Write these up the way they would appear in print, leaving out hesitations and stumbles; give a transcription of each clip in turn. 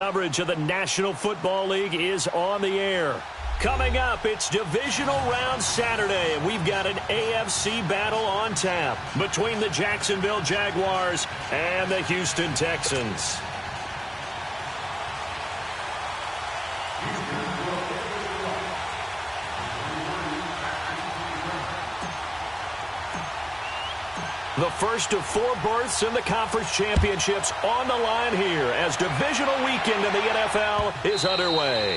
Coverage of the National Football League is on the air. Coming up, it's Divisional Round Saturday, and we've got an AFC battle on tap between the Jacksonville Jaguars and the Houston Texans. The first of 4 berths in the conference championships on the line here as divisional weekend in the NFL is underway.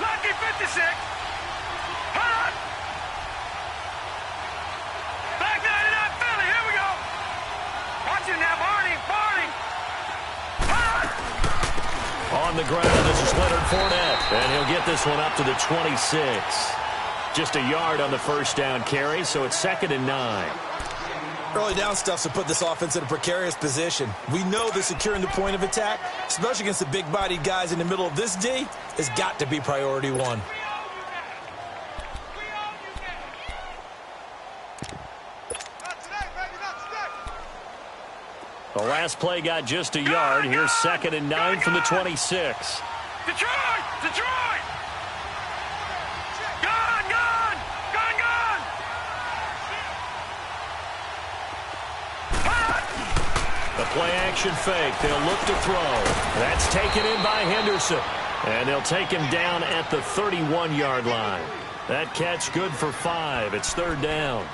Lucky 56. Hot. Back 99 Philly. Here we go. Watch it now, Barney. Hot. On the ground, this is Leonard Fournette, and he'll get this one up to the 26. Just a yard on the first down carry, so it's 2nd and 9. Early down stuff to put this offense in a precarious position. We know that securing the point of attack, especially against the big-bodied guys in the middle of this D, has got to be priority one. The last play got just a yard. Here's 2nd and 9 from the 26. Detroit! Play-action fake. They'll look to throw. That's taken in by Henderson. And they'll take him down at the 31-yard line. That catch good for 5. It's 3rd down.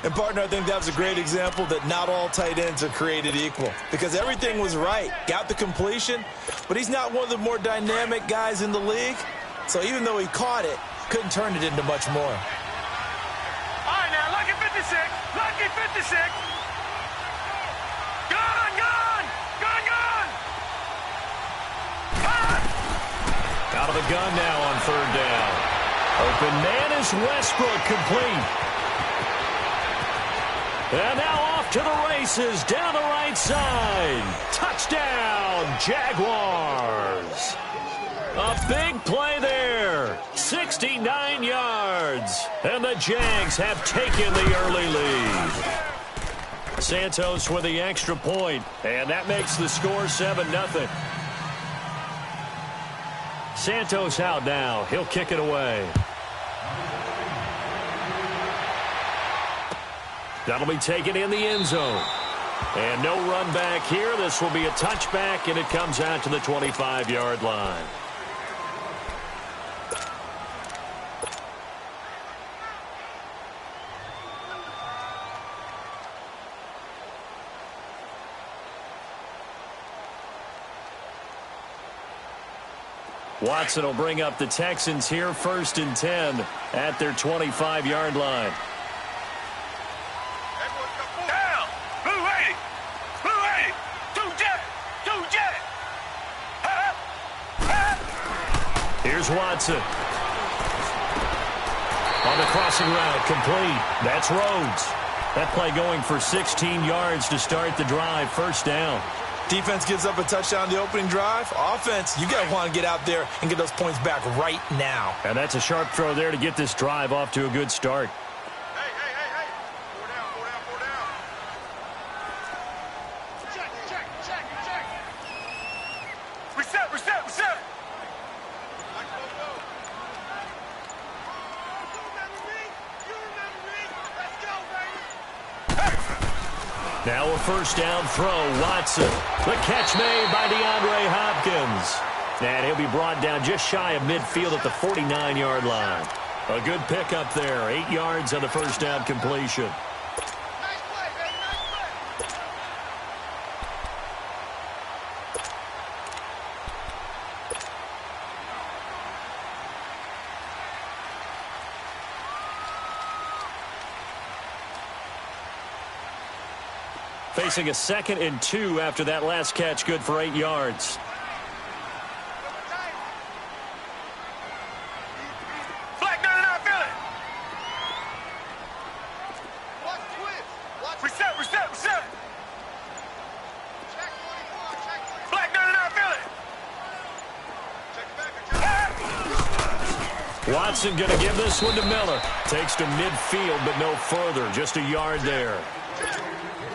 And, partner, I think that was a great example that not all tight ends are created equal. Because everything was right. Got the completion. But he's not one of the more dynamic guys in the league. So even though he caught it, couldn't turn it into much more. All right, now, Lucky 56. Lucky 56. Out of the gun now on 3rd down. Open man is Westbrook, complete. And now off to the races down the right side. Touchdown, Jaguars. A big play there. 69 yards. And the Jags have taken the early lead. Santos with the extra point, and that makes the score 7-0. Santos out now. He'll kick it away. That'll be taken in the end zone. And no run back here. This will be a touchback, and it comes out to the 25-yard line. Watson will bring up the Texans here, 1st and 10 at their 25-yard line. Down. Blue 80. Blue 80. Two jet. Here's Watson. On the crossing route, complete. That's Rhodes. That play going for 16 yards to start the drive, 1st down. Defense gives up a touchdown the opening drive. Offense, you got to want to get out there and get those points back right now. And that's a sharp throw there to get this drive off to a good start. Hey. 4 down. Check. Reset. Now a 1st down throw, Watson. The catch made by DeAndre Hopkins. And he'll be brought down just shy of midfield at the 49-yard line. A good pickup there, 8 yards on the 1st down completion. facing a 2nd and 2 after that last catch, good for 8 yards. Watson going to give this one to Miller. Takes to midfield, but no further. Just a yard there.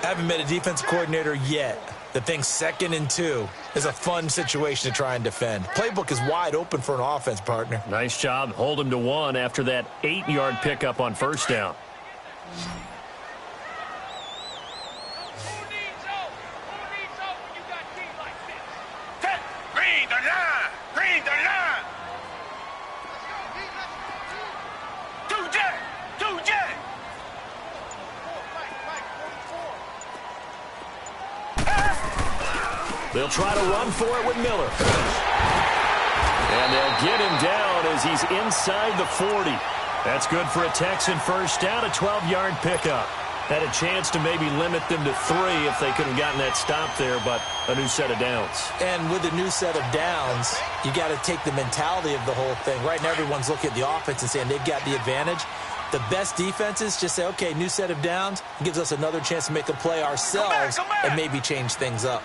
I haven't met a defensive coordinator yet that thinks 2nd and 2 is a fun situation to try and defend. Playbook is wide open for an offense, partner. Nice job. Hold him to 1 after that 8-yard pickup on first down. They'll try to run for it with Miller. And they'll get him down as he's inside the 40. That's good for a Texan first down, a 12-yard pickup. Had a chance to maybe limit them to 3 if they could have gotten that stop there, but a new set of downs. And with a new set of downs, you got to take the mentality of the whole thing. Right now, everyone's looking at the offense and saying they've got the advantage. The best defenses just say, okay, new set of downs, gives us another chance to make a play ourselves and maybe change things up.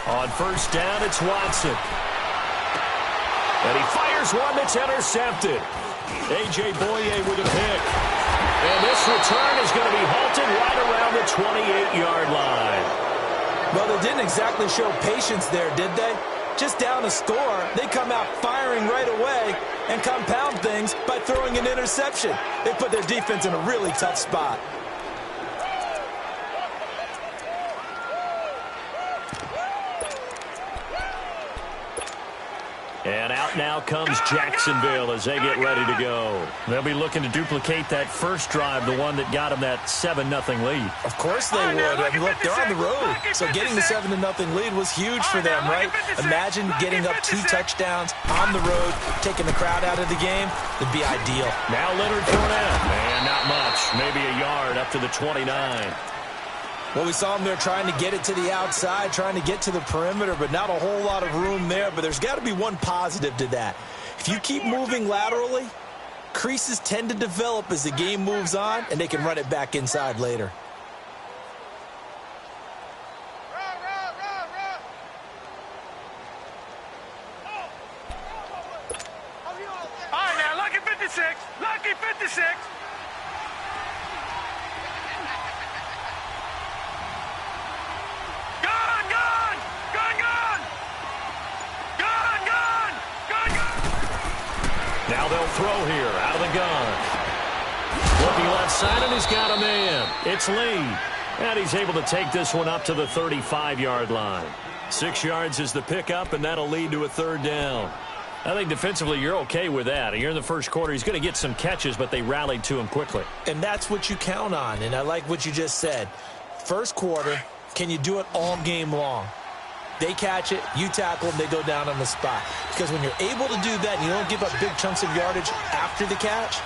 On first down, it's Watson. And he fires one that's intercepted. A.J. Boye with a pick. And this return is going to be halted right around the 28-yard line. Well, they didn't exactly show patience there, did they? Just down a score, they come out firing right away and compound things by throwing an interception. They put their defense in a really tough spot. And out now comes Jacksonville as they get ready to go. They'll be looking to duplicate that first drive, the one that got them that 7-0 lead. Of course they would. I mean, look, they're on the road. So getting the 7-0 lead was huge for them, right? Imagine getting up 2 touchdowns on the road, taking the crowd out of the game. It'd be ideal. Now Leonard Fournette. And not much. Maybe a yard up to the 29. Well, we saw him there trying to get it to the outside, trying to get to the perimeter, but not a whole lot of room there. But there's got to be one positive to that. If you keep moving laterally, creases tend to develop as the game moves on, and they can run it back inside later. All right, now, lucky 56. Lucky 56. Now they'll throw here out of the gun. Looking left side, and he's got a man. It's Lee. And he's able to take this one up to the 35-yard line. 6 yards is the pickup, and that'll lead to a 3rd down. I think defensively you're okay with that. You're in the first quarter. He's going to get some catches, but they rallied to him quickly. And that's what you count on, and I like what you just said. First quarter, can you do it all game long? They catch it, you tackle them, they go down on the spot. Because when you're able to do that and you don't give up big chunks of yardage after the catch,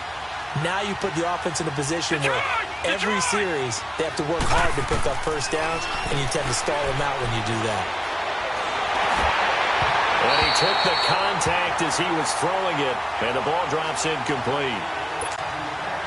now you put the offense in a position where every series they have to work hard to pick up first downs, and you tend to stall them out when you do that. And he took the contact as he was throwing it, and the ball drops incomplete.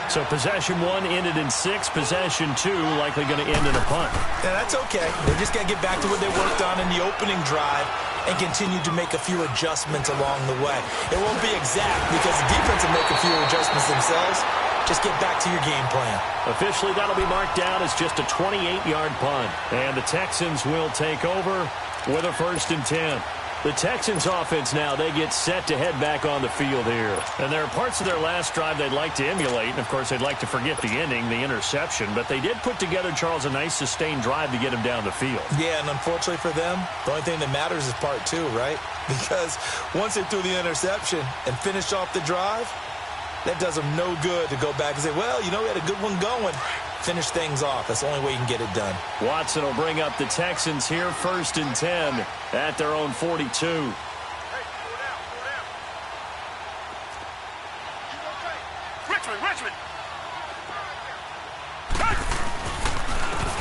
So possession 1 ended in 6. Possession 2 likely going to end in a punt. Yeah, that's okay. They just got to get back to what they worked on in the opening drive and continue to make a few adjustments along the way. It won't be exact because the defense will make a few adjustments themselves. Just get back to your game plan. Officially, that'll be marked down as just a 28-yard punt. And the Texans will take over with a 1st and 10. The Texans offense now, they get set to head back on the field here. And there are parts of their last drive they'd like to emulate. And, of course, they'd like to forget the ending, the interception. But they did put together, Charles, a nice sustained drive to get him down the field. Yeah, and unfortunately for them, the only thing that matters is part 2, right? Because once they threw the interception and finished off the drive, that does them no good to go back and say, well, you know, we had a good one going. Finish things off. That's the only way you can get it done. Watson will bring up the Texans here, 1st and 10 at their own 42. Richmond.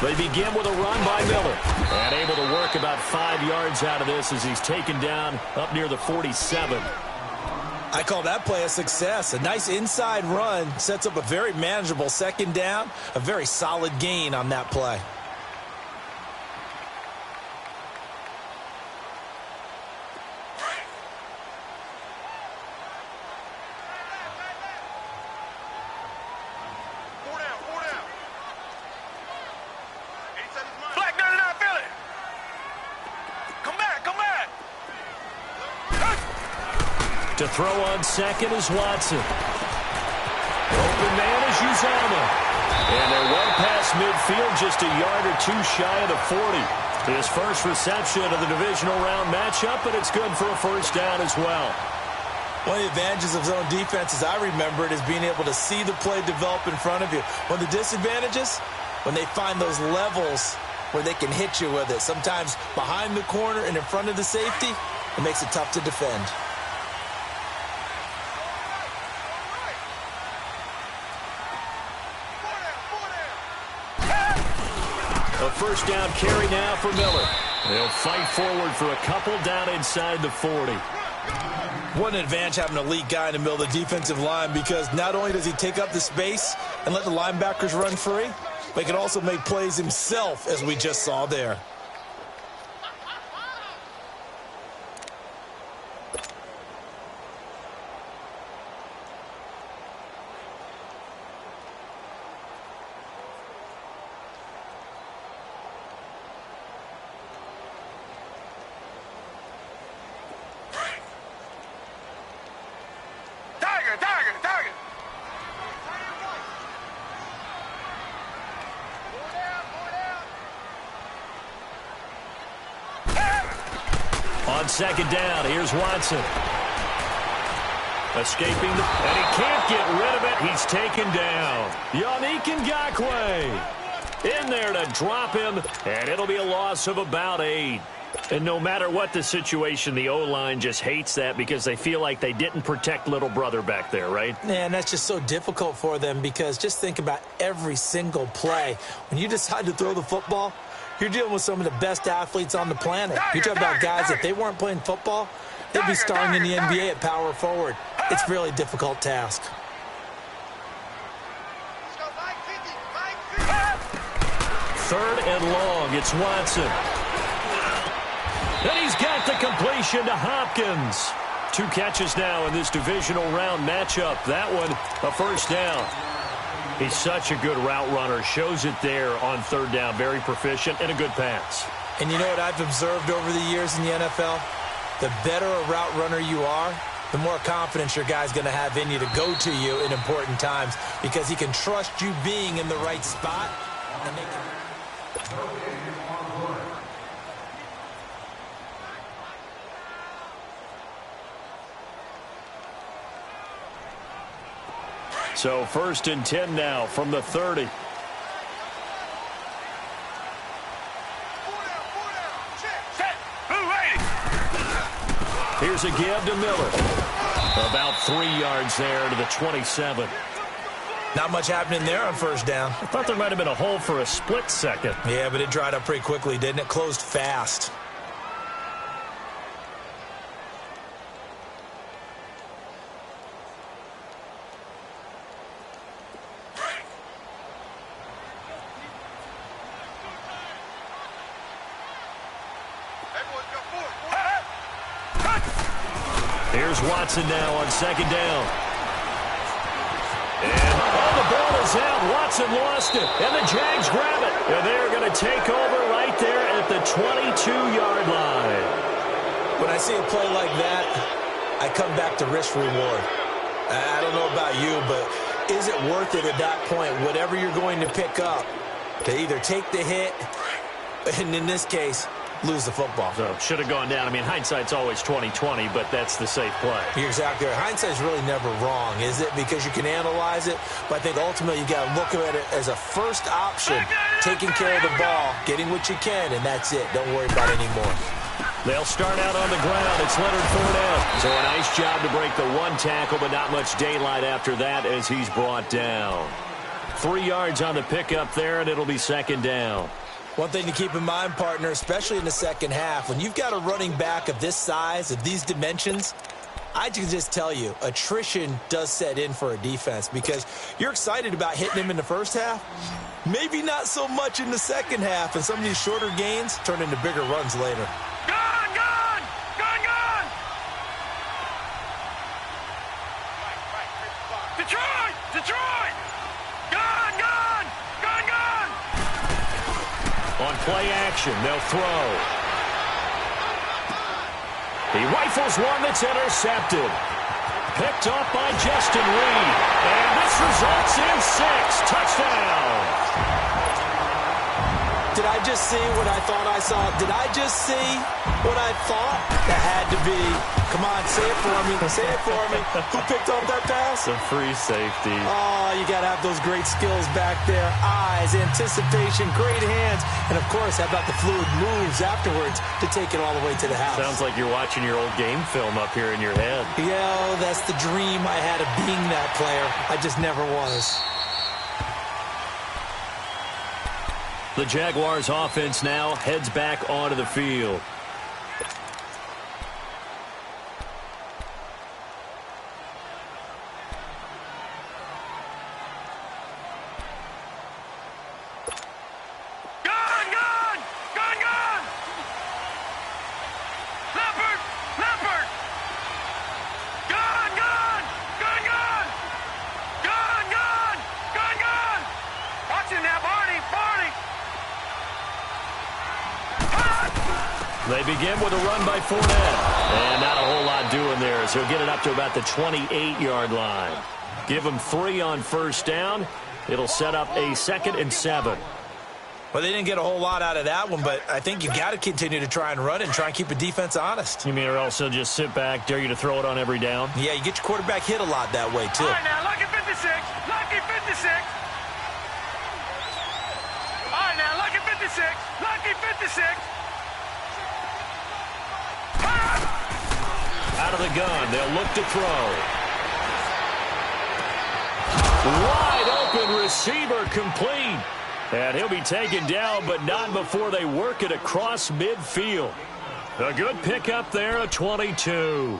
They begin with a run by Miller. And able to work about 5 yards out of this as he's taken down up near the 47. I call that play a success. A nice inside run sets up a very manageable second down. A very solid gain on that play. To throw on second is Watson. Open man is Uzama. And they're one past midfield, just a yard or two shy of the 40. His first reception of the divisional round matchup, but it's good for a first down as well. One of the advantages of zone defense, as I remember it, is being able to see the play develop in front of you. One of the disadvantages, when they find those levels where they can hit you with it. Sometimes behind the corner and in front of the safety, it makes it tough to defend. A first down carry now for Miller. They'll fight forward for a couple down inside the 40. What an advantage having an elite guy in the middle of the defensive line, because not only does he take up the space and let the linebackers run free, but he can also make plays himself, as we just saw there. On second down, here's Watson. Escaping, and he can't get rid of it. He's taken down. Yannick Ngakoue in there to drop him, and it'll be a loss of about 8. And no matter what the situation, the O-line just hates that because they feel like they didn't protect little brother back there, right? Yeah, and that's just so difficult for them, because just think about every single play. When you decide to throw the football, you're dealing with some of the best athletes on the planet. You're talking about guys, if they weren't playing football, they'd be starring in the NBA at power forward. It's a really difficult task. Third and long, it's Watson. And he's got the completion to Hopkins. 2 catches now in this divisional round matchup. That one, a first down. He's such a good route runner. Shows it there on third down. Very proficient and a good pass. And you know what I've observed over the years in the NFL? The better a route runner you are, the more confidence your guy's going to have in you to go to you in important times, because he can trust you being in the right spot. And they can... So first and 10 now from the 30. Here's a give to Miller. About 3 yards there to the 27. Not much happening there on first down. I thought there might have been a hole for a split second. Yeah, but it dried up pretty quickly, didn't it? Closed fast. Here's Watson now on second down. And the ball is out. Watson lost it. And the Jags grab it. And they're going to take over right there at the 22-yard line. When I see a play like that, I come back to risk reward. I don't know about you, but is it worth it at that point, whatever you're going to pick up, to either take the hit, and in this case, lose the football? So should have gone down. I mean, hindsight's always 20/20, but that's the safe play. You're exactly right. Hindsight's really never wrong, is it? Because you can analyze it, but I think ultimately you got to look at it as a first option, taking care of the ball, getting what you can, and that's it. Don't worry about it anymore. They'll start out on the ground. It's Leonard Fournette. So a nice job to break the one tackle, but not much daylight after that as he's brought down. 3 yards on the pickup there, and it'll be second down. One thing to keep in mind, partner, especially in the second half, when you've got a running back of this size, of these dimensions, I can just tell you, attrition does set in for a defense because you're excited about hitting him in the first half. Maybe not so much in the second half, and some of these shorter gains turn into bigger runs later. Gone, gone, gone, gone. Detroit, Detroit. Gone, gone, gone, gone. On play action, they'll throw. He rifles one that's intercepted. Picked off by Justin Reed. And this results in 6. Touchdown. Did I just see what I thought I saw? Did I just see what I thought? That had to be. Come on, say it for me. Say it for me. Who picked up that pass? The free safety. Oh, you got to have those great skills back there. Eyes, anticipation, great hands. And, of course, how about the fluid moves afterwards to take it all the way to the house? Sounds like you're watching your old game film up here in your head. Yeah, that's the dream I had of being that player. I just never was. The Jaguars offense now heads back onto the field. Gone, gone, gone, gone. Leopard, leopard. Gone, gone, gone, gone. Gone, gone, gone, gone. Watch him now, Barney, Barney. They begin with a run by Fournette. And not a whole lot doing there as he'll get it up to about the 28-yard line. Give him 3 on first down. It'll set up a 2nd and 7. Well, they didn't get a whole lot out of that one, but I think you got to continue to try and run and try and keep a defense honest. You mean or else he'll just sit back, dare you to throw it on every down? Yeah, you get your quarterback hit a lot that way, too. All right, now, lucky 56, lucky 56. All right, now, lucky 56, lucky 56. Out of the gun, they'll look to throw. Wide open receiver complete. And he'll be taken down, but not before they work it across midfield. A good pickup there, a 22.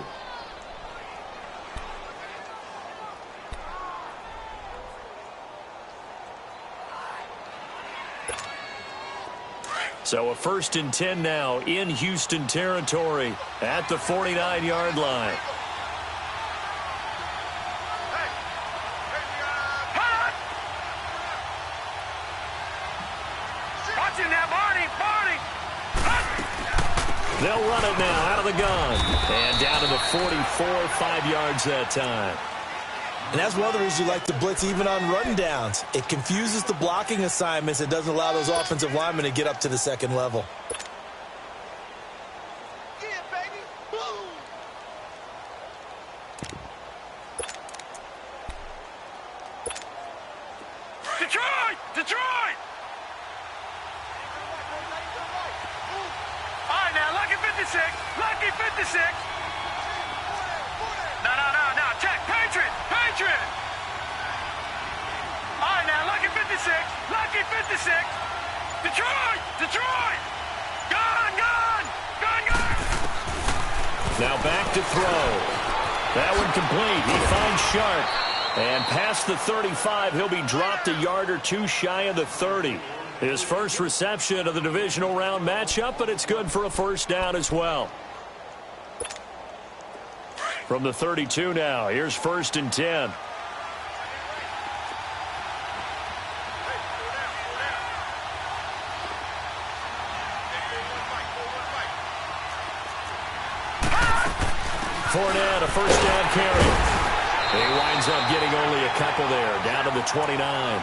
So a 1st and 10 now in Houston territory at the 49-yard line. Watch him now, Barney, Barney. They'll run it now out of the gun. And down to the 44, 5 yards that time. And that's one of the reasons you like to blitz even on run downs. It confuses the blocking assignments. It doesn't allow those offensive linemen to get up to the second level. Yeah, baby. Boom. Detroit! Detroit! All right, now, lucky 56, lucky 56. No, check, Patriot, Patriot. All right, now, lucky 56, lucky 56. Detroit, Detroit. Gone, gone, gone, gone. Now back to throw. That one complete. He finds Sharp. And past the 35, he'll be dropped a yard or 2 shy of the 30. His first reception of the divisional round matchup, but it's good for a first down as well. From the 32 now, here's 1st and 10. Fournette, a first down carry. He winds up getting only a couple there, down to the 29.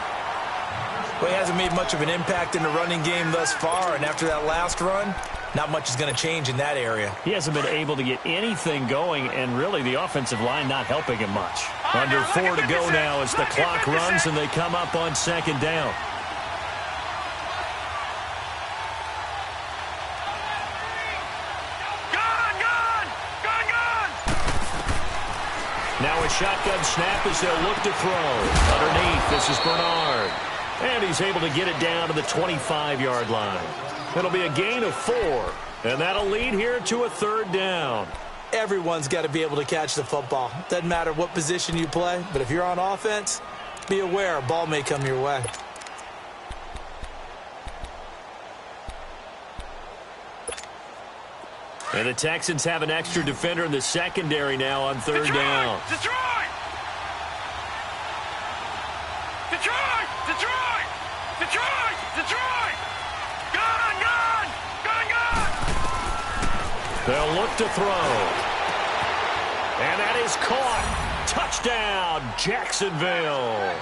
Well, he hasn't made much of an impact in the running game thus far, and after that last run, not much is going to change in that area. He hasn't been able to get anything going, and really the offensive line not helping him much. Under 4 to go now as the clock runs and they come up on 2nd down. shotgun snap as they'll look to throw. Underneath, this is Bernard. And he's able to get it down to the 25-yard line. It'll be a gain of 4. And that'll lead here to a 3rd down. Everyone's got to be able to catch the football. Doesn't matter what position you play, but if you're on offense, be aware a ball may come your way. And the Texans have an extra defender in the secondary now on 3rd down. Detroit! Detroit! Detroit! Detroit! Detroit! Gun! Gun! Gun! Gun! They'll look to throw. And that is caught. Touchdown, Jacksonville.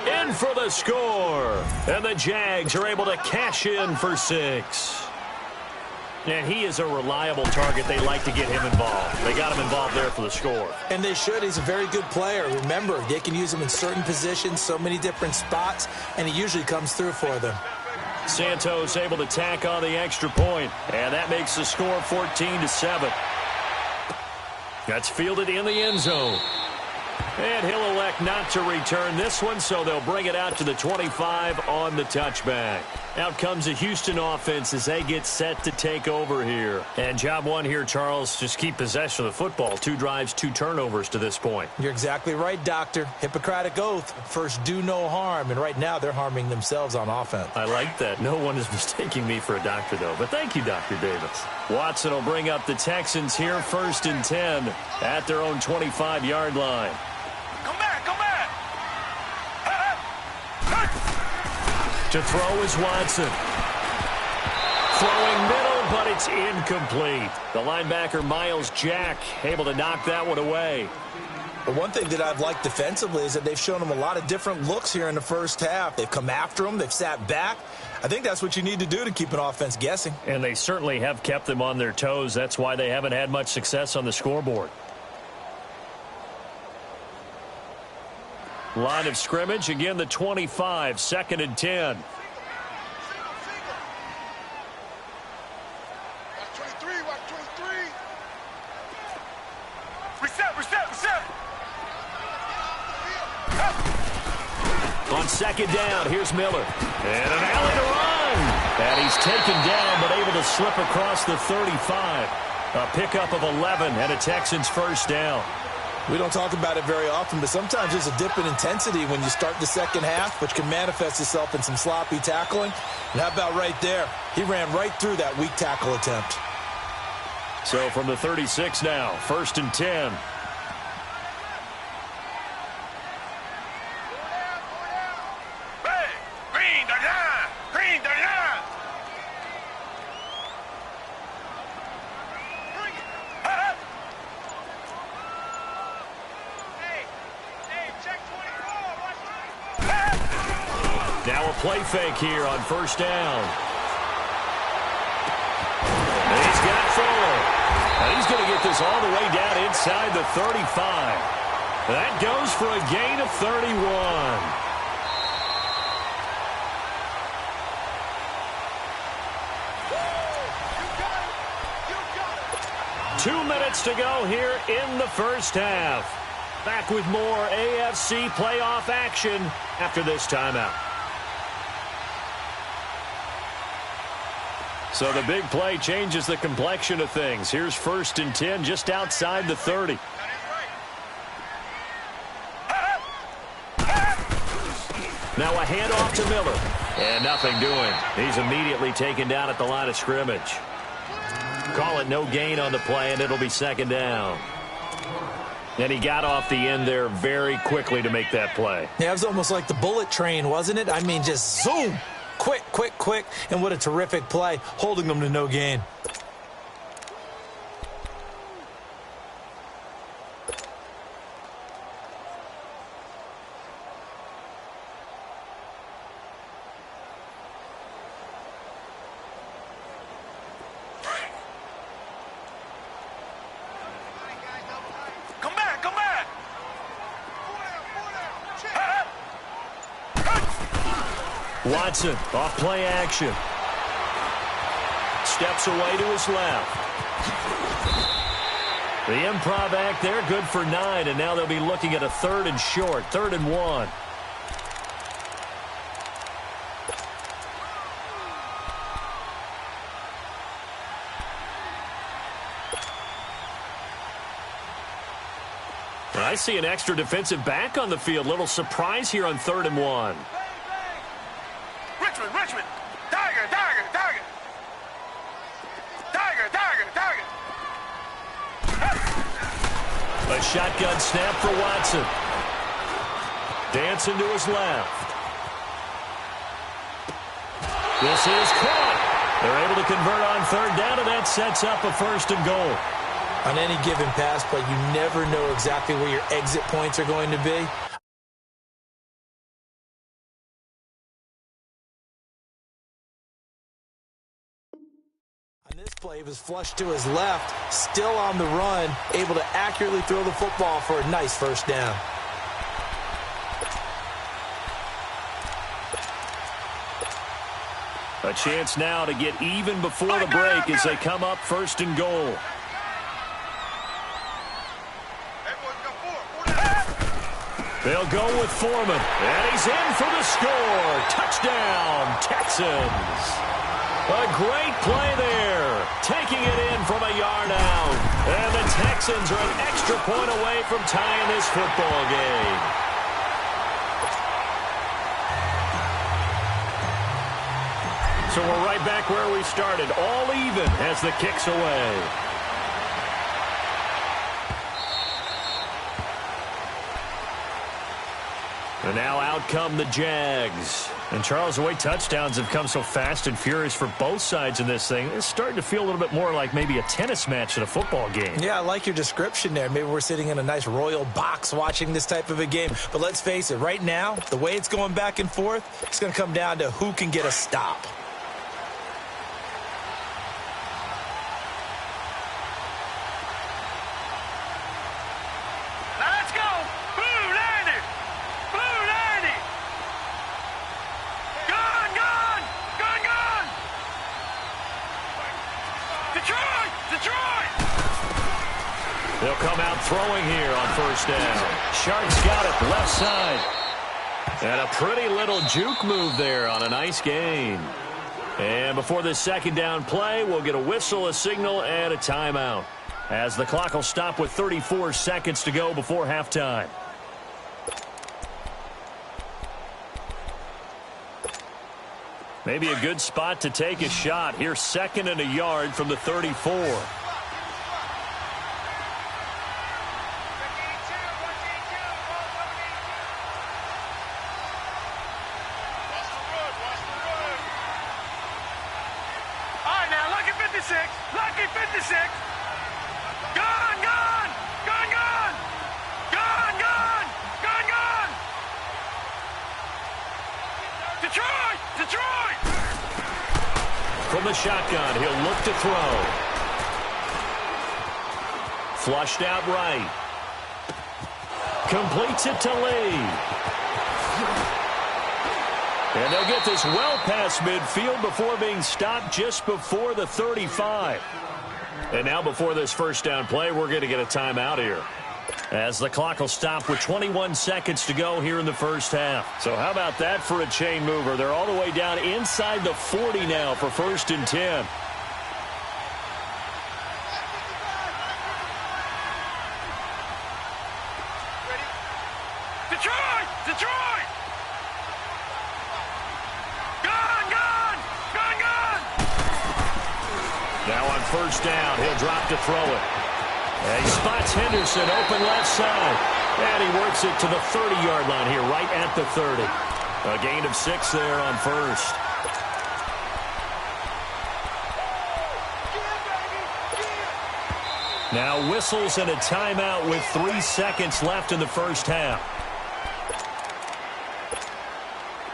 In for the score. And the Jags are able to cash in for 6. And he is a reliable target. They like to get him involved. They got him involved there for the score. And they should. He's a very good player. Remember, they can use him in certain positions, so many different spots, and he usually comes through for them. Santos able to tack on the extra point, and that makes the score 14-7. That's fielded in the end zone. And he'll elect not to return this one, so they'll bring it out to the 25 on the touchback. Out comes the Houston offense as they get set to take over here. And job one here, Charles, just keep possession of the football. 2 drives, 2 turnovers to this point. You're exactly right, Doctor. Hippocratic oath. First, do no harm. And right now, they're harming themselves on offense. I like that. No one is mistaking me for a doctor, though. But thank you, Dr. Davis. Watson will bring up the Texans here 1st and 10 at their own 25-yard line. Come back! Come back! To throw is Watson. Throwing middle, but it's incomplete. The linebacker, Miles Jack, able to knock that one away. But one thing that I've liked defensively is that they've shown him a lot of different looks here in the first half. They've come after him. They've sat back. I think that's what you need to do to keep an offense guessing. And they certainly have kept them on their toes. That's why they haven't had much success on the scoreboard. Line of scrimmage, again the 25, 2nd and 10. Watch 23, watch 23. Reset, reset, reset. On 2nd down, here's Miller. And an alley to run. And he's taken down, but able to slip across the 35. A pickup of 11 and a Texans 1st down. We don't talk about it very often, but sometimes there's a dip in intensity when you start the second half, which can manifest itself in some sloppy tackling. And how about right there? He ran right through that weak tackle attempt. So from the 36 now, 1st and 10. Hey, green, the line! Green, the line! Bring it! Hey, check 24, watch 24! Now a play fake here on 1st down. And he's got Fuller. And he's going to get this all the way down inside the 35. That goes for a gain of 31. You got it! 2 minutes to go here in the first half. Back with more AFC playoff action after this timeout. So the big play changes the complexion of things. Here's 1st and 10 just outside the 30. Now a handoff to Miller. And nothing doing. He's immediately taken down at the line of scrimmage. Call it no gain on the play, and it'll be 2nd down. And he got off the end there very quickly to make that play. Yeah, it was almost like the bullet train, wasn't it? I mean, just zoom. Quick, quick, quick. And what a terrific play, holding them to no gain. Come back, come back! Watson off play action. Steps away to his left. The improv act there, good for 9, and now they'll be looking at a 3rd and short, 3rd and 1. I see an extra defensive back on the field. Little surprise here on 3rd and 1. Richmond. Tiger. A shotgun snap for Watson. Dancing to his left. This is caught. They're able to convert on 3rd down, and that sets up a 1st and goal. On any given pass play, you never know exactly where your exit points are going to be. On this play, he was flushed to his left, still on the run, able to accurately throw the football for a nice 1st down. A chance now to get even before the break as they come up 1st and goal. They'll go with Foreman, and he's in for the score. Touchdown, Texans. A great play there, taking it in from a yard out. And the Texans are an extra point away from tying this football game. So we're right back where we started, all even as the kick's away. And now out come the Jags. And, Charles, the way touchdowns have come so fast and furious for both sides in this thing, it's starting to feel a little bit more like maybe a tennis match than a football game. Yeah, I like your description there. Maybe we're sitting in a nice royal box watching this type of a game. But let's face it, right now, the way it's going back and forth, it's going to come down to who can get a stop. They'll come out throwing here on 1st down. Sharks got it left side. And a pretty little juke move there on a nice gain. And before this 2nd down play, we'll get a whistle, a signal, and a timeout, as the clock will stop with 34 seconds to go before halftime. Maybe a good spot to take a shot. Here, 2nd and a yard from the 34. Lucky 56. Gone. Detroit. From the shotgun, he'll look to throw. Flushed out right. Completes it to Lee. And they'll get this well past midfield before being stopped just before the 35. And now before this 1st down play, we're going to get a timeout here, as the clock will stop with 21 seconds to go here in the 1st half. So how about that for a chain mover? They're all the way down inside the 40 now for 1st and 10. Detroit. Now on 1st down, he'll drop to throw it. And he spots Henderson open left side. And he works it to the 30-yard line here, right at the 30. A gain of 6 there on 1st. Now whistles and a timeout with 3 seconds left in the 1st half.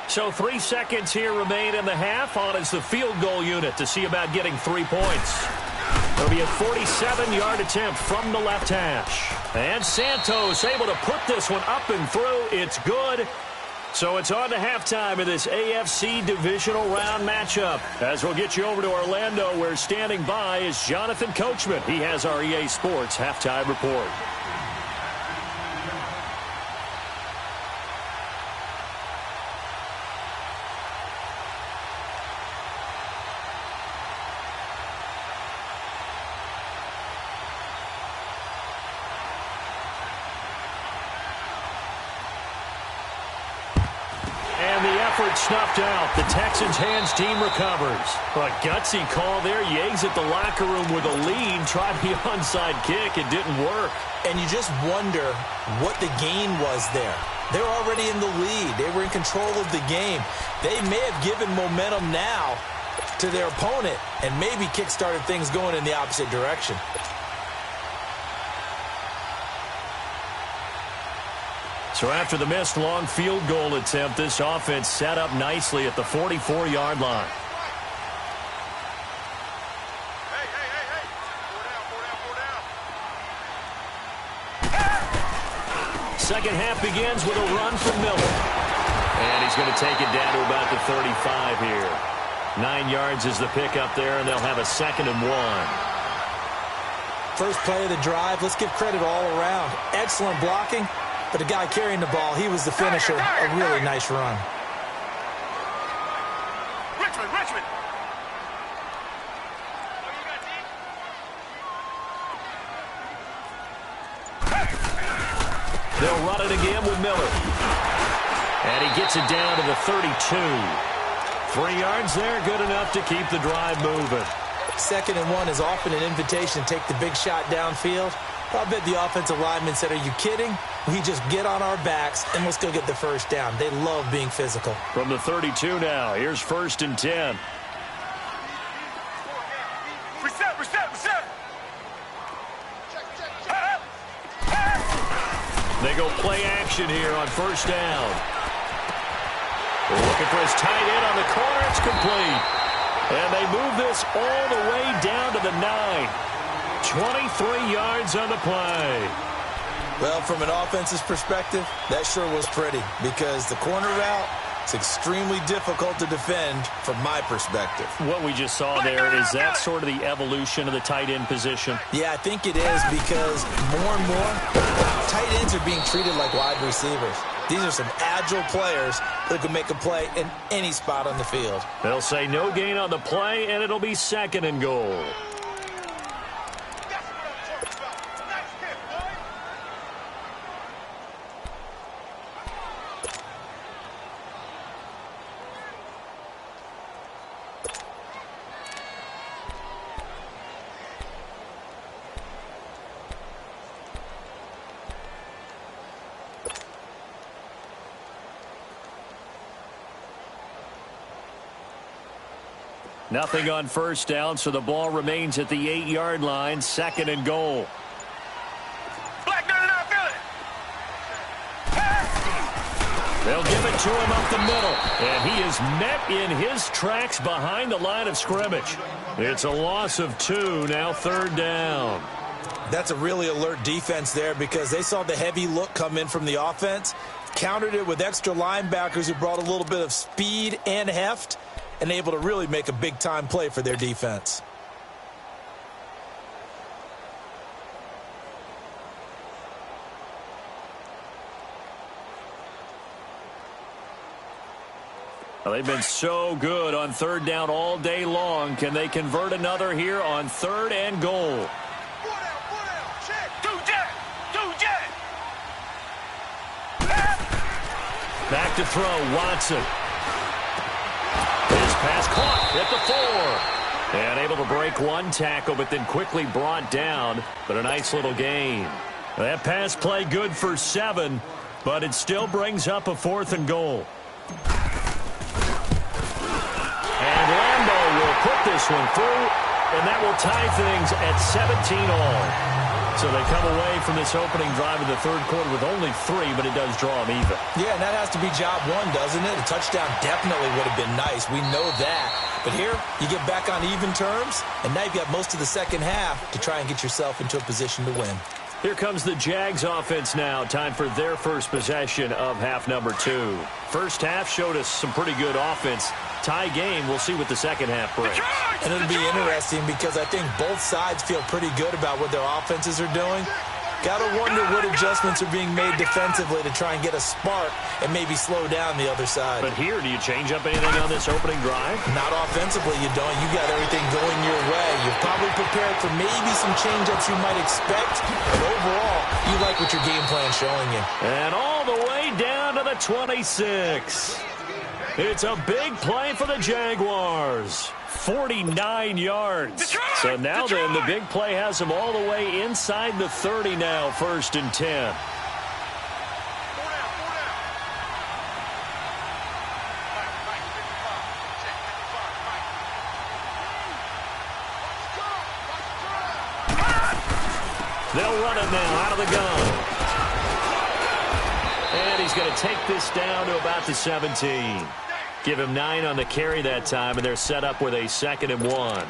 So 3 seconds here remain in the half. On is the field goal unit to see about getting 3 points. It'll be a 47-yard attempt from the left hash. And Santos able to put this one up and through. It's good. So it's on to halftime of this AFC divisional round matchup. As we'll get you over to Orlando, where standing by is Jonathan Coachman. He has our EA Sports halftime report. Snuffed out. The Texans' hands team recovers. A gutsy call there. Yates at the locker room with a lead. Tried the onside kick. It didn't work. And you just wonder what the gain was there. They're already in the lead. They were in control of the game. They may have given momentum now to their opponent and maybe kick-started things going in the opposite direction. So after the missed long field goal attempt, this offense set up nicely at the 44-yard line. Hey. Four down. Second half begins with a run from Miller. And he's going to take it down to about the 35 here. 9 yards is the pickup there, and they'll have a 2nd and 1. First play of the drive, let's give credit all around. Excellent blocking. But the guy carrying the ball, he was the finisher. A really nice run. Richmond. They'll run it again with Miller. And he gets it down to the 32. 3 yards there, good enough to keep the drive moving. 2nd and 1 is often an invitation to take the big shot downfield. I bet the offensive lineman said, are you kidding? We just get on our backs and let's go get the first down. They love being physical. From the 32 now, here's 1st and 10. Reset. They go play action here on 1st down. They're looking for his tight end on the corner. It's complete. And they move this all the way down to the 9. 23 yards on the play. Well, from an offense's perspective, that sure was pretty because the corner route is extremely difficult to defend from my perspective. What we just saw there, is that sort of the evolution of the tight end position? Yeah, I think it is because more and more, tight ends are being treated like wide receivers. These are some agile players that can make a play in any spot on the field. They'll say no gain on the play, and it'll be 2nd and goal. Nothing on 1st down, so the ball remains at the 8-yard line. 2nd and goal. Black, no, feel it. They'll give it to him up the middle. And he is met in his tracks behind the line of scrimmage. It's a loss of 2, now 3rd down. That's a really alert defense there because they saw the heavy look come in from the offense, countered it with extra linebackers who brought a little bit of speed and heft, and able to really make a big-time play for their defense. Well, they've been so good on 3rd down all day long. Can they convert another here on 3rd and goal? 4 down, check. 2 jet. Back to throw, Watson. His pass caught at the 4. And able to break one tackle, but then quickly brought down. But a nice little gain. That pass play good for 7, but it still brings up a 4th and goal. And Lambo will put this one through, and that will tie things at 17 all. So they come away from this opening drive in the 3rd quarter with only 3, but it does draw them even. Yeah, and that has to be job 1, doesn't it? A touchdown definitely would have been nice. We know that. But here, you get back on even terms, and now you've got most of the 2nd half to try and get yourself into a position to win. Here comes the Jags offense now. Time for their first possession of half number 2. First half showed us some pretty good offense. Tie game. We'll see what the second half brings. And it'll be interesting because I think both sides feel pretty good about what their offenses are doing. Got to wonder what adjustments are being made defensively to try and get a spark and maybe slow down the other side. But here, do you change up anything on this opening drive? Not offensively, you don't. You got everything going your way. You're probably prepared for maybe some change-ups you might expect. But overall, you like what your game plan's showing you. And all the way down to the 26. It's a big play for the Jaguars. 49 yards. So now then, the big play has them all the way inside the 30 now, 1st and 10. They'll run it now out of the gun. And he's going to take this down to about the 17. Give him 9 on the carry that time, and they're set up with a 2nd and 1.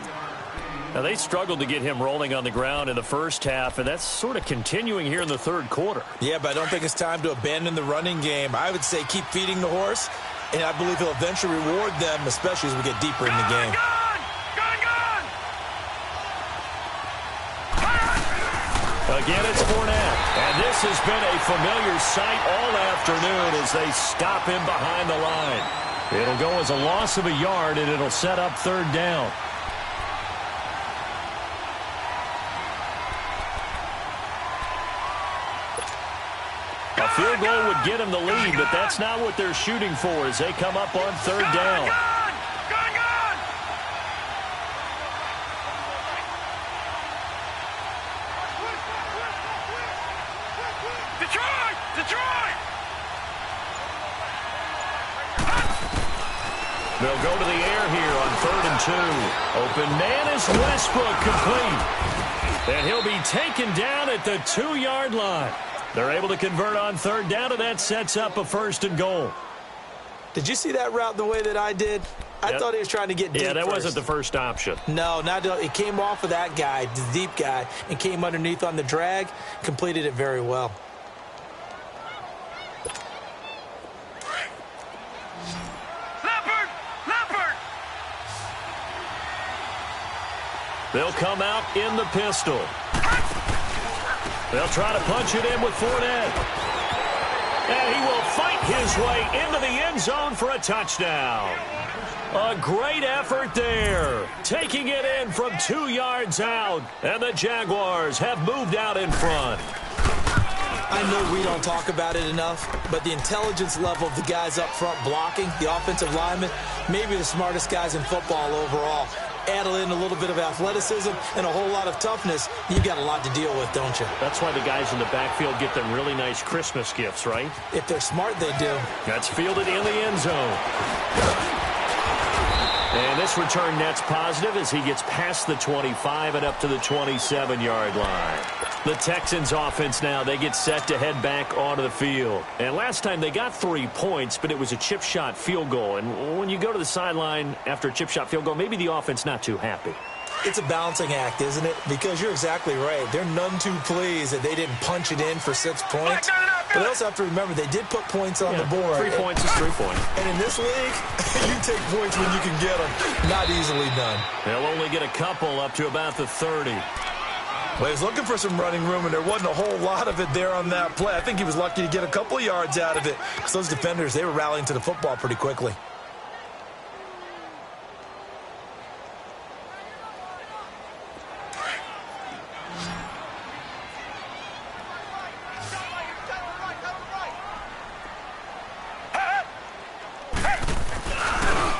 Now, they struggled to get him rolling on the ground in the first half, and that's sort of continuing here in the third quarter. Yeah, but I don't think it's time to abandon the running game. I would say keep feeding the horse, and I believe he'll eventually reward them, especially as we get deeper in the game. Again, it's Fournette. And this has been a familiar sight all afternoon as they stop him behind the line. It'll go as a loss of a yard, and it'll set up 3rd down. A field goal would get him the lead, but that's not what they're shooting for as they come up on 3rd down. They'll go to the air here on 3rd and 2. Open man is Westbrook, complete. And he'll be taken down at the 2-yard line. They're able to convert on 3rd down, and that sets up a 1st and goal. Did you see that route the way that I did? I thought he was trying to get deep. Yeah, that wasn't the first option. No, it came off of that guy, the deep guy, and came underneath on the drag, completed it very well. They'll come out in the pistol. They'll try to punch it in with Fournette. And he will fight his way into the end zone for a touchdown. A great effort there. Taking it in from 2 yards out. And the Jaguars have moved out in front. I know we don't talk about it enough, but the intelligence level of the guys up front blocking, the offensive linemen, maybe the smartest guys in football overall. Add in a little bit of athleticism and a whole lot of toughness, you've got a lot to deal with, don't you? That's why the guys in the backfield get them really nice Christmas gifts, right? If they're smart, they do. That's fielded in the end zone. And this return net's positive as he gets past the 25 and up to the 27-yard line. The Texans offense now, they get set to head back onto the field. And last time they got 3 points, but it was a chip shot field goal. And when you go to the sideline after a chip shot field goal, maybe the offense not too happy. It's a balancing act, isn't it? Because you're exactly right. They're none too pleased that they didn't punch it in for 6 points. But they also have to remember they did put points on the board. 3 points is 3 points. And in this league, you take points when you can get them. Not easily done. They'll only get a couple up to about the 30. Well, he was looking for some running room, and there wasn't a whole lot of it there on that play. I think he was lucky to get a couple of yards out of it. So those defenders, they were rallying to the football pretty quickly.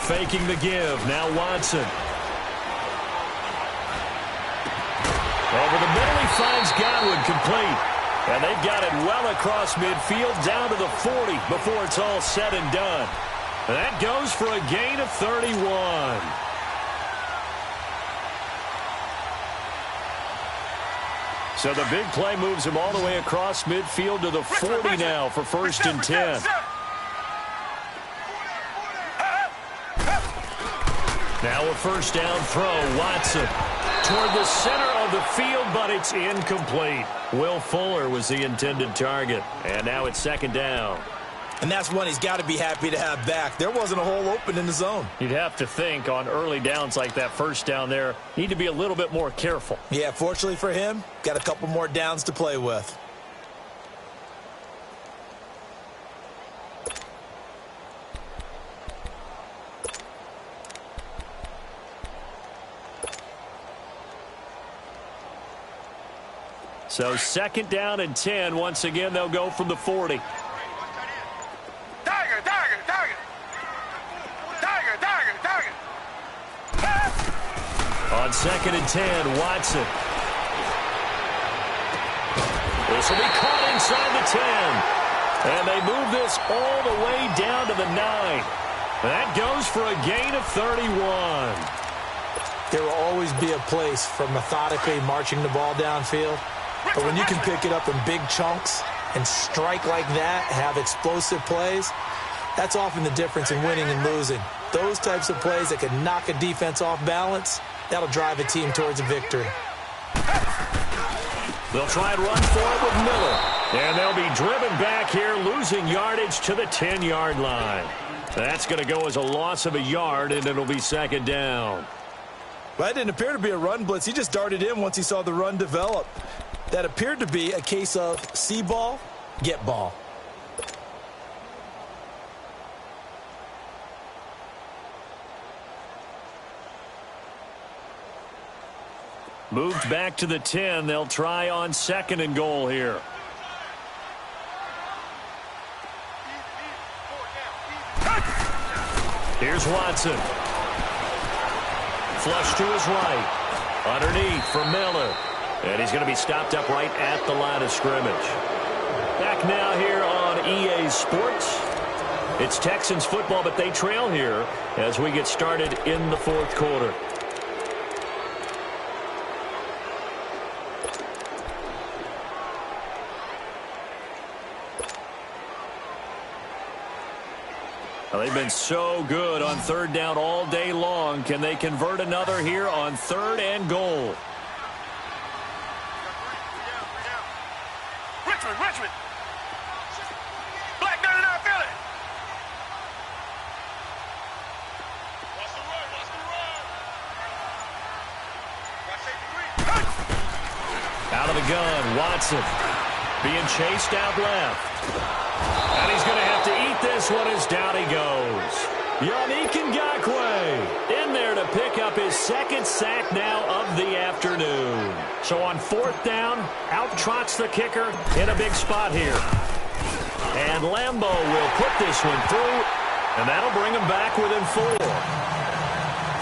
Faking the give. Now Watson. Over the middle, he finds Godwin, complete. And they've got it well across midfield down to the 40 before it's all said and done. And that goes for a gain of 31. So the big play moves him all the way across midfield to the 40 now for 1st and 10. Now a 1st down throw. Watson toward the center of the field, but it's incomplete. Will Fuller was the intended target. And now it's second down. And that's one he's got to be happy to have back. There wasn't a hole open in the zone. You'd have to think on early downs like that first down there, need to be a little bit more careful. Yeah, fortunately for him, got a couple more downs to play with. So second down and 10. Once again, they'll go from the 40. On second and 10, Watson. This will be caught inside the 10. And they move this all the way down to the 9. That goes for a gain of 31. There will always be a place for methodically marching the ball downfield. But when you can pick it up in big chunks and strike like that, have explosive plays, that's often the difference in winning and losing. Those types of plays that can knock a defense off balance, that'll drive a team towards a victory. They'll try and run for it with Miller. And they'll be driven back here, losing yardage to the 10-yard line. That's going to go as a loss of a yard, and it'll be second down. Well, that didn't appear to be a run blitz. He just darted in once he saw the run develop. That appeared to be a case of see ball, get ball. Moved back to the 10. They'll try on second and goal here. Here's Watson. Flush to his right. Underneath for Miller. And he's going to be stopped up right at the line of scrimmage. Back now here on EA Sports. It's Texans football, but they trail here as we get started in the fourth quarter. Well, they've been so good on third down all day long. Can they convert another here on third and goal? Richmond. Black 99 Philly. Out of the gun, Watson being chased out left. And he's going to have to eat this one as down he goes. Yannick Ngakoue in there to pick up his second sack now of the afternoon. So on fourth down, out trots the kicker in a big spot here. And Lambeau will put this one through, and that'll bring him back within 4.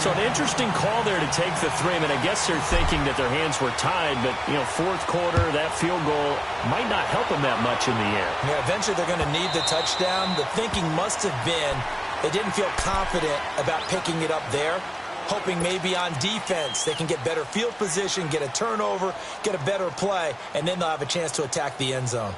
So an interesting call there to take the 3. I mean, I guess they're thinking that their hands were tied, but, you know, fourth quarter, that field goal might not help them that much in the end. Yeah, eventually they're going to need the touchdown. The thinking must have been they didn't feel confident about picking it up there, hoping maybe on defense they can get better field position, get a turnover, get a better play, and then they'll have a chance to attack the end zone.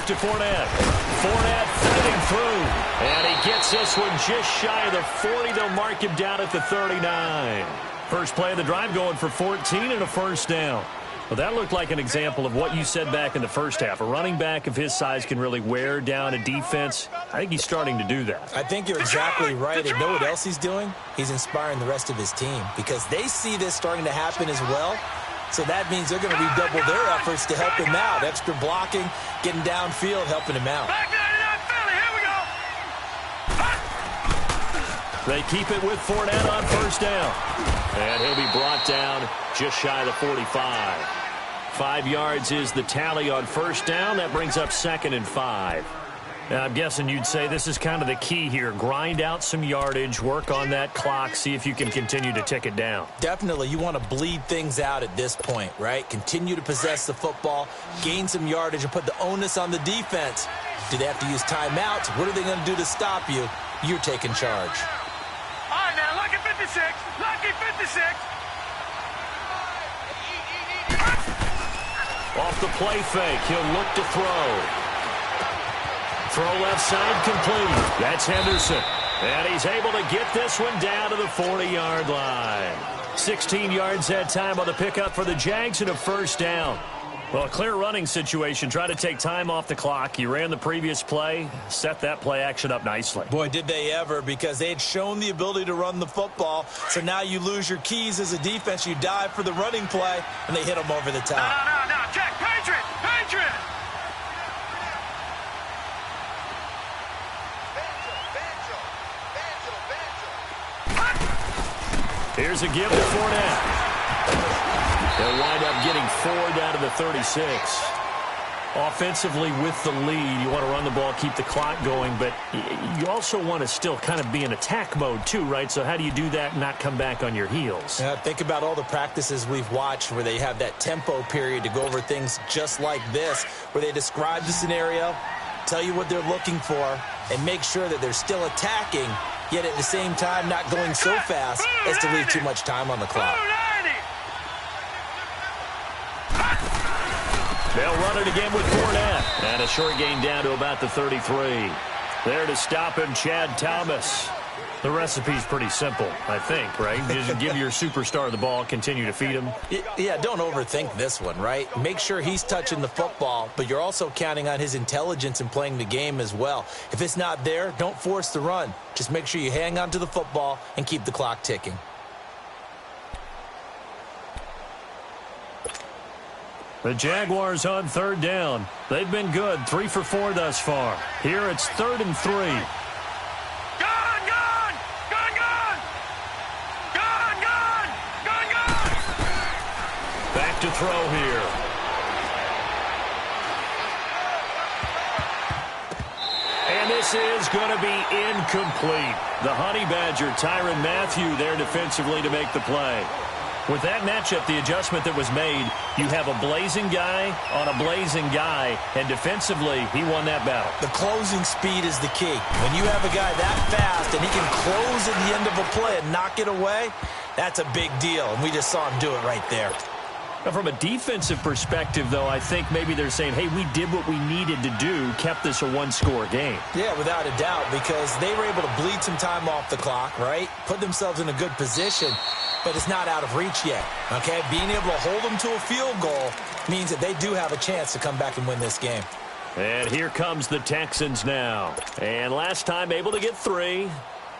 To Fournette. Fournette fighting through. And he gets this one just shy of the 40. They'll mark him down at the 39. First play of the drive going for 14 and a first down. Well, that looked like an example of what you said back in the first half. A running back of his size can really wear down a defense. I think he's starting to do that. I think you're exactly right. And know what else he's doing? He's inspiring the rest of his team because they see this starting to happen as well. So that means they're going to redouble their efforts to help him out. Extra blocking, getting downfield, helping him out. Black 99 Philly, here we go. They keep it with Fournette on first down. And he'll be brought down just shy of the 45. 5 yards is the tally on first down. That brings up second and 5. I'm guessing you'd say this is kind of the key here. Grind out some yardage, work on that clock, see if you can continue to tick it down. Definitely, you want to bleed things out at this point, right? Continue to possess the football, gain some yardage, and put the onus on the defense. Do they have to use timeouts? What are they going to do to stop you? You're taking charge. All right, now, lucky 56. Lucky 56. Off the play fake, he'll look to throw. Throw left side complete. That's Henderson. And he's able to get this one down to the 40-yard line. 16 yards that time on the pickup for the Jags and a first down. Well, a clear running situation. Try to take time off the clock. You ran the previous play, set that play action up nicely. Boy, did they ever, because they had shown the ability to run the football. So now you lose your keys as a defense. You dive for the running play, and they hit them over the top. No. Check. Patriot. Here's a give to Fournette. They'll wind up getting 4 down to the 36. Offensively with the lead, you want to run the ball, keep the clock going, but you also want to still kind of be in attack mode too, right? So how do you do that and not come back on your heels? Think about all the practices we've watched where they have that tempo period to go over things just like this, where they describe the scenario, tell you what they're looking for, and make sure that they're still attacking, yet at the same time not going so fast as to leave too much time on the clock. They'll run it again with Fournette. And a short gain down to about the 33. There to stop him, Chad Thomas. The recipe's pretty simple, I think, right? Just give your superstar the ball, continue to feed him. Yeah, don't overthink this one, right? Make sure he's touching the football, but you're also counting on his intelligence in playing the game as well. If it's not there, don't force the run. Just make sure you hang on to the football and keep the clock ticking. The Jaguars on third down. They've been good, 3 for 4 thus far. Here it's 3rd and 3. Back to throw here. And this is going to be incomplete. The Honey Badger, Tyrann Mathieu, there defensively to make the play. With that matchup, the adjustment that was made, you have a blazing guy on a blazing guy, and defensively, he won that battle. The closing speed is the key. When you have a guy that fast and he can close at the end of a play and knock it away, that's a big deal, and we just saw him do it right there. Now, from a defensive perspective, though, I think maybe they're saying, hey, we did what we needed to do, kept this a one-score game. Yeah, without a doubt, because they were able to bleed some time off the clock, right? Put themselves in a good position, but it's not out of reach yet, okay? Being able to hold them to a field goal means that they do have a chance to come back and win this game. And here comes the Texans now. And last time able to get 3.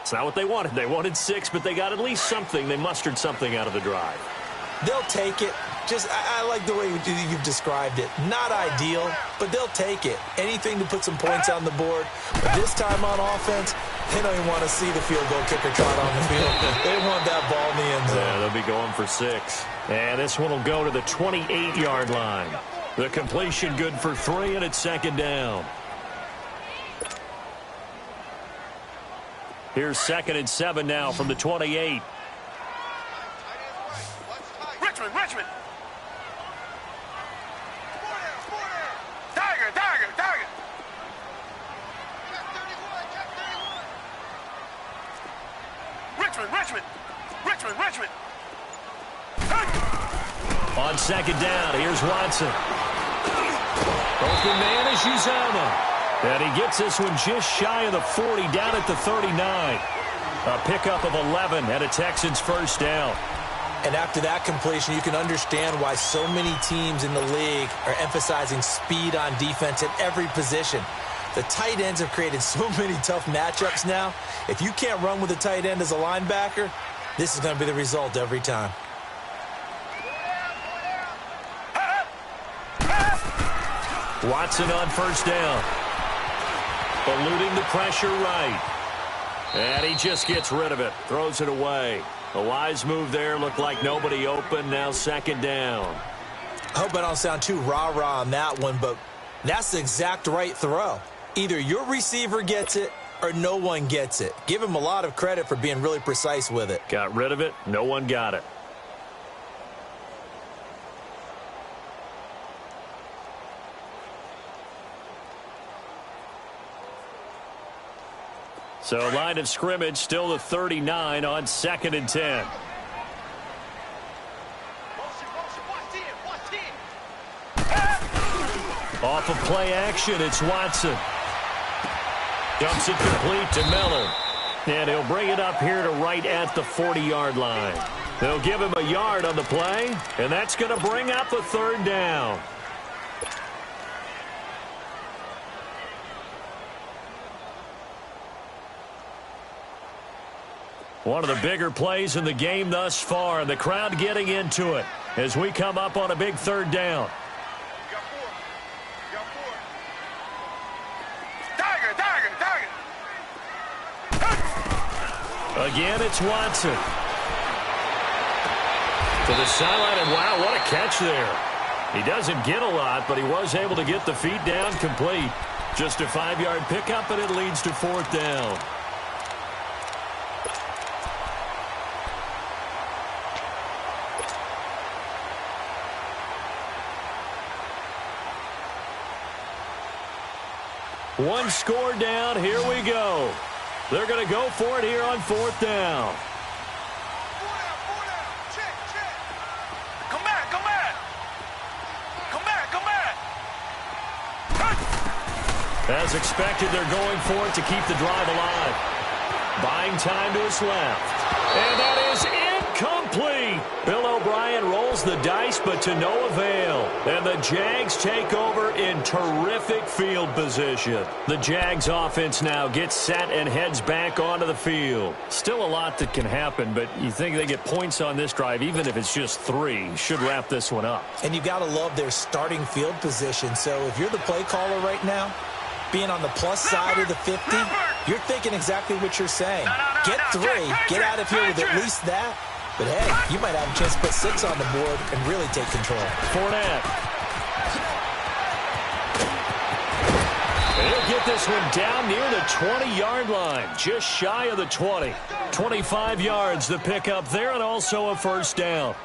It's not what they wanted. They wanted 6, but they got at least something. They mustered something out of the drive. They'll take it. I like the way you've described it. Not ideal, but they'll take it. Anything to put some points on the board. But this time on offense, they don't even want to see the field goal kicker trot on the field. They want that ball in the end zone. Yeah, they'll be going for 6. And this one will go to the 28-yard line. The completion good for 3, and it's 2nd down. Here's 2nd and 7 now from the 28. Richmond. Tiger. Richmond. On 2nd down, here's Watson. Open man is Uzomah. And he gets this one just shy of the 40, down at the 39. A pickup of 11 and a Texans first down. And after that completion, you can understand why so many teams in the league are emphasizing speed on defense at every position. The tight ends have created so many tough matchups now. If you can't run with a tight end as a linebacker, this is going to be the result every time. Watson on first down. Eluding the pressure right. And he just gets rid of it. Throws it away. A wise move there. Looked like nobody open. Now 2nd down. I hope I don't sound too rah-rah on that one, but that's the exact right throw. Either your receiver gets it or no one gets it. Give him a lot of credit for being really precise with it. Got rid of it. No one got it. So line of scrimmage still the 39 on 2nd and 10. Off of play action, it's Watson. Dumps it complete to Miller. And he'll bring it up here to right at the 40-yard line. They'll give him a yard on the play, and that's going to bring up a 3rd down. One of the bigger plays in the game thus far, and the crowd getting into it as we come up on a big 3rd down. Again, it's Watson. To the sideline, and wow, what a catch there. He doesn't get a lot, but he was able to get the feet down complete. Just a 5-yard pickup, and it leads to 4th down. One score down. Here we go. They're going to go for it here on 4th down. Come back. As expected, they're going for it to keep the drive alive. Buying time to his left. And that is incomplete. Bill O'Brien rolls the dice, but to no avail. And the Jags take over in terrific field position. The Jags offense now gets set and heads back onto the field. Still a lot that can happen, but you think they get points on this drive, even if it's just 3. Should wrap this one up. And you got to love their starting field position. So if you're the play caller right now, being on the plus side of the 50, you're thinking exactly what you're saying. Get 3, get out of here with at least that. But hey, you might have a chance to put 6 on the board and really take control. Fournette. And he'll get this one down near the 20-yard line, just shy of the 20. 25 yards the pickup there, and also a 1st down.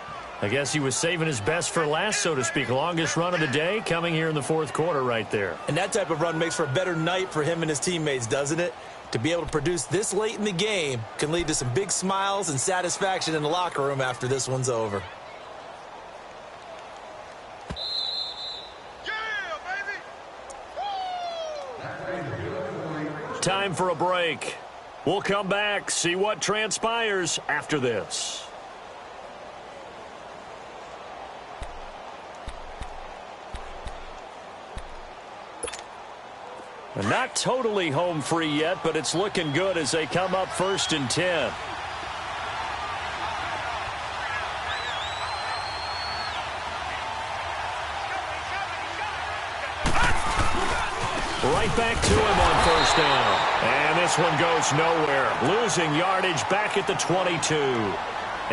I guess he was saving his best for last, so to speak. Longest run of the day coming here in the 4th quarter right there. And that type of run makes for a better night for him and his teammates, doesn't it? To be able to produce this late in the game can lead to some big smiles and satisfaction in the locker room after this one's over. Time for a break. We'll come back, see what transpires after this. Not totally home free yet, but it's looking good as they come up 1st and 10. Right back to him on 1st down. And this one goes nowhere. Losing yardage back at the 22.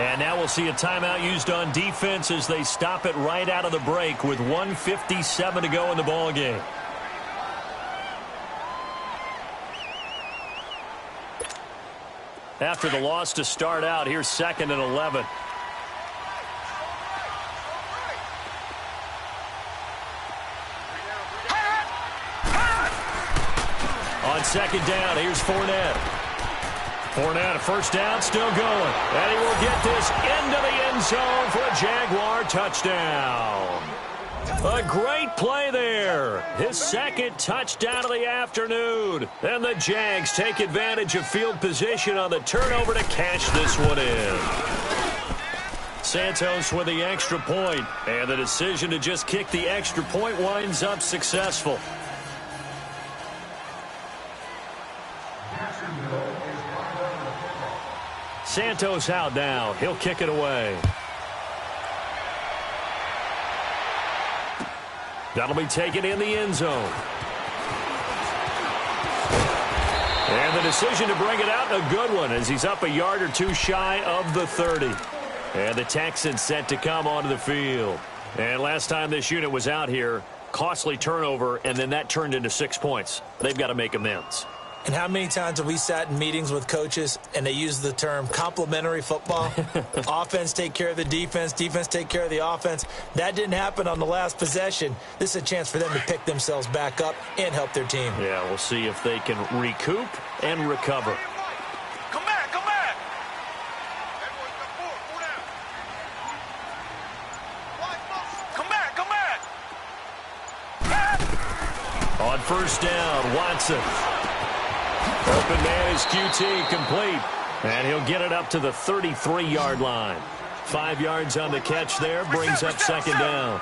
And now we'll see a timeout used on defense as they stop it right out of the break with 1:57 to go in the ballgame. After the loss to start out, here's 2nd and 11. On 2nd down, here's Fournette. Fournette, a 1st down, still going. And he will get this into the end zone for a Jaguar touchdown. A great play there. His 2nd touchdown of the afternoon. And the Jags take advantage of field position on the turnover to cash this one in. Santos with the extra point. And the decision to just kick the extra point winds up successful. Santos out now. He'll kick it away. That'll be taken in the end zone. And the decision to bring it out, a good one, as he's up a yard or 2 shy of the 30. And the Texans set to come onto the field. And last time this unit was out here, Costly turnover, and then that turned into 6 points. They've got to make amends. And how many times have we sat in meetings with coaches and they use the term complementary football? Offense take care of the defense, defense take care of the offense. That didn't happen on the last possession. This is a chance for them to pick themselves back up and help their team. Yeah, we'll see if they can recoup and recover. Come back, come back. Come back, come back. On first down, Watson. Open man is QT, complete. And he'll get it up to the 33-yard line. 5 yards on the catch there, brings up second down.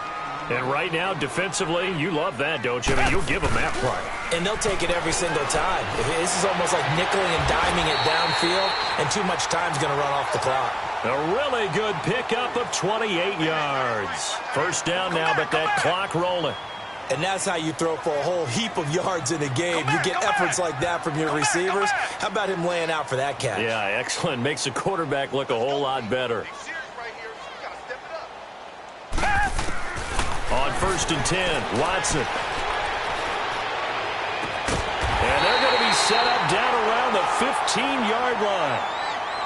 And right now, defensively, you love that, don't you? I mean, you'll give them that play. And they'll take it every single time. This is almost like nickeling and diming it downfield, and too much time's going to run off the clock. A really good pickup of 28 yards. First down now, but that clock rolling. And that's how you throw for a whole heap of yards in a game. You get efforts like that from your receivers. How about him laying out for that catch? Yeah, excellent. Makes the quarterback look a whole lot better. On first and 10, Watson. And they're going to be set up down around the 15-yard line.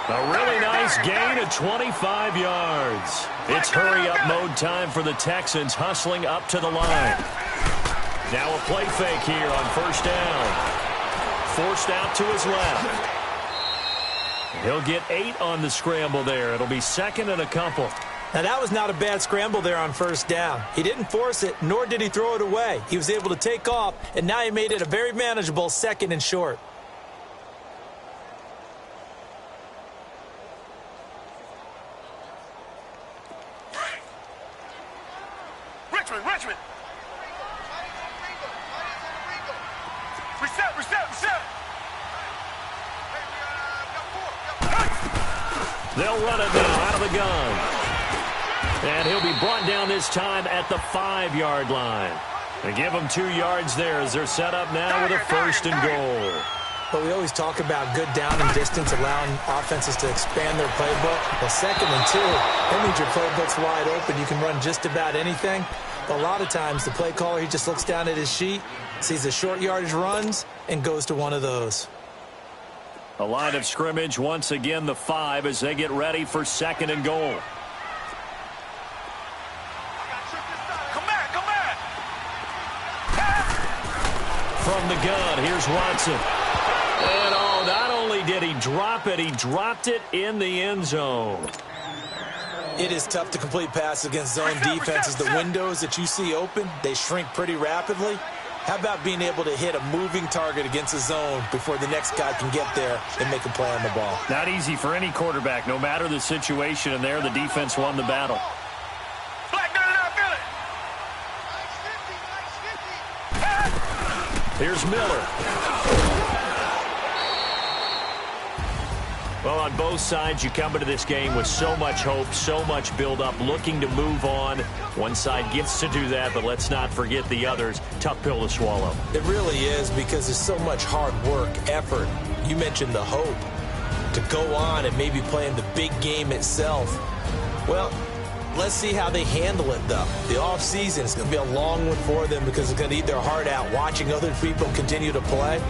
A really nice gain of 25 yards. It's hurry-up mode time for the Texans, hustling up to the line. Now a play fake here on first down. Forced out to his left. He'll get 8 on the scramble there. It'll be second and a couple. Now, that was not a bad scramble there on first down. He didn't force it, nor did he throw it away. He was able to take off, and now he made it a very manageable second and short. Richmond. Reset. They'll run it now out of the gun. And he'll be brought down this time at the 5-yard line. And give them 2 yards there as they're set up now with a first and goal. But we always talk about good down and distance, allowing offenses to expand their playbook. Well, second and 2, that means your playbook's wide open. You can run just about anything. But a lot of times, the play caller, he just looks down at his sheet, sees the short yardage runs, and goes to one of those. A line of scrimmage, once again, the 5 as they get ready for second and goal. Come back. From the gun, here's Watson. And not only did he drop it, he dropped it in the end zone. It is tough to complete passes against zone defenses. The windows that you see open, they shrink pretty rapidly. How about being able to hit a moving target against a zone before the next guy can get there and make a play on the ball? Not easy for any quarterback, no matter the situation, and there the defense won the battle. Here's Miller. Well, on both sides, you come into this game with so much hope, so much build-up, looking to move on. One side gets to do that, but let's not forget the others. Tough pill to swallow. It really is, because there's so much hard work, effort. You mentioned the hope to go on and maybe play in the big game itself. Well, let's see how they handle it, though. The offseason is going to be a long one for them because it's going to eat their heart out watching other people continue to play.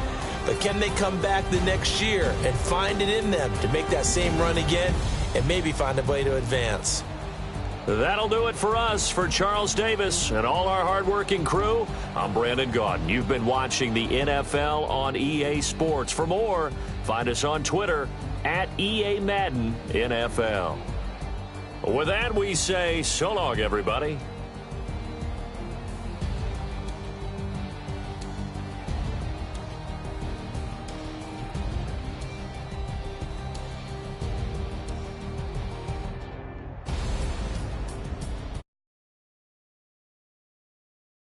But can they come back the next year and find it in them to make that same run again and maybe find a way to advance? That'll do it for us. For Charles Davis and all our hardworking crew, I'm Brandon Gaudin. You've been watching the NFL on EA Sports. For more, find us on Twitter at EA Madden NFL. With that, we say so long, everybody.